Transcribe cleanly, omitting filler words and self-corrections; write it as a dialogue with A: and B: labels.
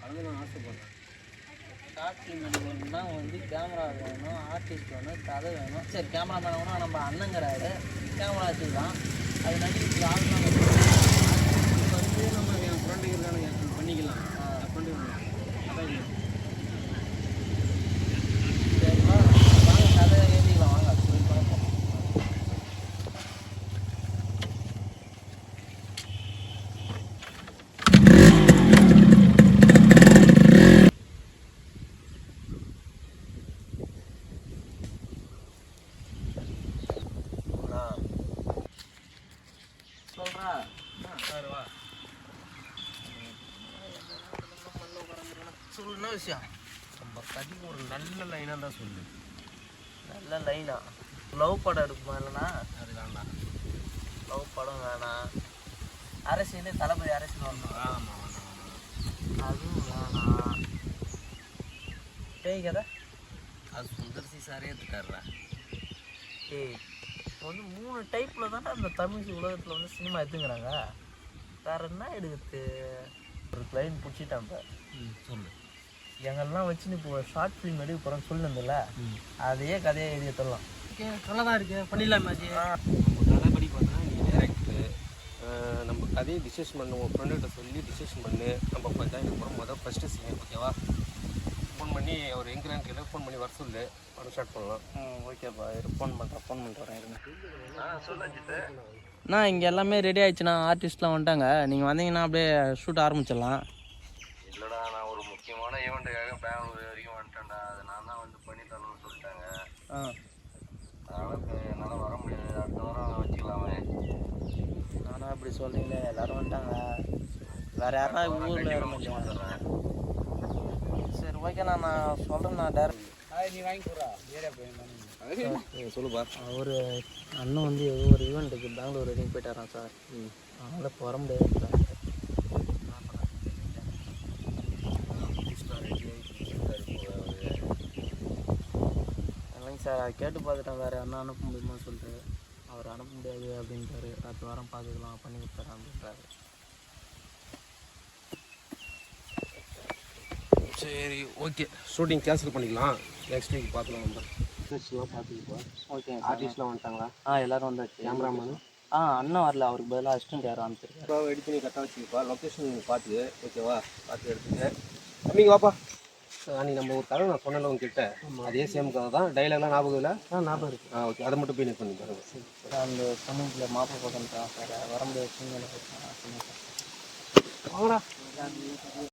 A: கலந்து நான் ஆசைப்படுறேன்.
B: ஷார்ட் ஃபிலிம் எடுக்கணும்னா வந்து கேமரா வேணும், ஆர்டிஸ்ட் வேணும், கதை வேணும். சரி கேமராமேன் வேணும்னா நம்ம அண்ணங்கிறாரு, கேமரா வச்சுக்கலாம். அது நடிக்கிறதுக்கு ஆளுநர்
A: வந்து நம்ம என் ஃப்ரெண்டுக்கு இருக்கானு பண்ணிக்கலாம். ஃப்ரெண்டு அதான்
B: சரிங்களா, வாங்க கதை எழுதிக்கலாம். வாங்க சொல்லி பார்ப்போம். சொல்கிறா
A: வா
B: சொல்லு, என்ன விஷயம்?
A: நம்ம கதைக்கு ஒரு நல்ல லைனாக தான் சொல்லு.
B: நல்ல லைனா? லவ் படம் எடுக்குமா? இல்லைண்ணா
A: அது வேண்டாம்.
B: லவ் படம் வேணாம். அரசியல் தளபதி அரசியல் வரணும்.
A: ஆமாம்
B: அதுவும் வேணாம். பேய் கதை?
A: அது சுந்தர்சி சாரே எடுத்துக்காருடா.
B: ஏய் இப்போ வந்து 3 டைப்பில் தானே அந்த தமிழ் உலகத்தில் வந்து சினிமா எடுத்துங்கிறாங்க. வேறு என்ன எடுக்குது? ஒரு லைன் பிடிச்சிட்டான். இப்போ
A: சொல்லு.
B: எங்கெல்லாம் வச்சுன்னு இப்போ ஷார்ட் ஃபிலிம் எடுக்க போகிறோன்னு சொல்லியிருந்தில்ல, அதையே கதையை எழுதி தரலாம்.
A: ஓகே, நல்லா தான் இருக்குது, பண்ணிடலாமாச்சு. நம்ம கதை படி பார்த்தா நீ டேரக்டரு, நம்ம கதையை டிசிஷன் பண்ணு, உங்கள் ஃப்ரெண்டுகிட்ட சொல்லி டிசிஷன் பண்ணு. நம்ம இப்போ தான் எடுக்க போகிறோம். ஃபஸ்ட்டு சீன் ஓகேவா? ஃபோன் பண்ணி அவர் எங்கிறான்னு கேட்டு ஃபோன் பண்ணி வர சொல்லு, வர ஸ்டார்ட் பண்ணலாம்.
B: ஓகேப்பா, ஃபோன் பண்ணுறேன் இருங்க. அண்ணா இங்கே எல்லாமே ரெடி ஆயிடுச்சுண்ணா, ஆர்டிஸ்ட்லாம் வந்துட்டாங்க. நீங்கள் வந்தீங்கன்னா அப்படியே ஷூட் ஆரம்பிச்சிடலாம்.
C: இல்லைடா, நான் ஒரு முக்கியமான ஈவெண்ட்டுக்காக பெங்களூர் வரைக்கும் வந்துட்டேன்டா. அது நான் தான் வந்து பண்ணி தரணும்னு சொல்லிட்டாங்க. அதனால் இப்போ என்னால் வர முடியாது. அடுத்த வாரம் வச்சுக்கலாமே.
B: நானும் அப்படி சொல்கிறீங்களே, எல்லோரும் வந்துட்டாங்க. வேறு யாருன்னா ஊரில் வர மாட்டேன். சரி ஓகேண்ணா, நான் சொல்கிறேண்ணா டேரக்ட்.
A: நீ வாங்கி போடுறா, ஏரியா போய் சொல்லுப்பா.
B: ஒரு அண்ணன் வந்து ஏதோ ஒரு ஈவெண்ட்டுக்கு பெங்களூர் வரைக்கும் போயிட்டாரான் சார். அதனால் இப்போ வர முடியாது சார். இல்லைங்க சார், கேட்டு பார்த்துட்டேன். வேறு அண்ணன் அனுப்ப முடியுமான்னு சொல்லிட்டு அவர் அனுப்ப முடியாது அப்படின்றாரு. அடுத்த வாரம் பார்த்துக்கலாம், பண்ணி கொடுத்துறேன் அப்படின்றாரு.
A: சரி ஓகே, ஷூட்டிங் கேன்சல் பண்ணிக்கலாம். நெக்ஸ்ட் வீக் பார்க்கலாம். நம்ம ஆர்டிஸ்ட்லாம் பார்த்துக்குப்பா.
B: ஓகே,
A: ஆர்டிஸ்ட்லாம் வந்துட்டாங்களா?
B: எல்லோரும் வந்தாச்சு.
A: கேமராமேனு
B: அண்ணன் வரல, அவருக்கு பதிலாக அசிஸ்டன்ட் யாரும் அனுப்பிச்சிருக்காரு.
A: இப்போ எடிட் பண்ணி கரெக்டாக வச்சுக்கப்பா. லொக்கேஷன் பார்த்து ஓகேவா? பார்த்து எடுத்துக்க. தம்பிங்க வாப்பா. அன்றைக்கி நம்ம ஒரு கதை நான் சொன்னல உங்ககிட்ட, அதே சேம் கதை தான். டைலாக்லாம் ஞாபகம் இல்லை?
B: ஞாபகம் இருக்குது.
A: ஓகே, அதை மட்டும் போய் நெட் பண்ணி பாருங்க.
B: அந்த தமிழில் மாப்பிள்ளை பக்கம் சார் வர முடியாது.
A: வாங்கடா.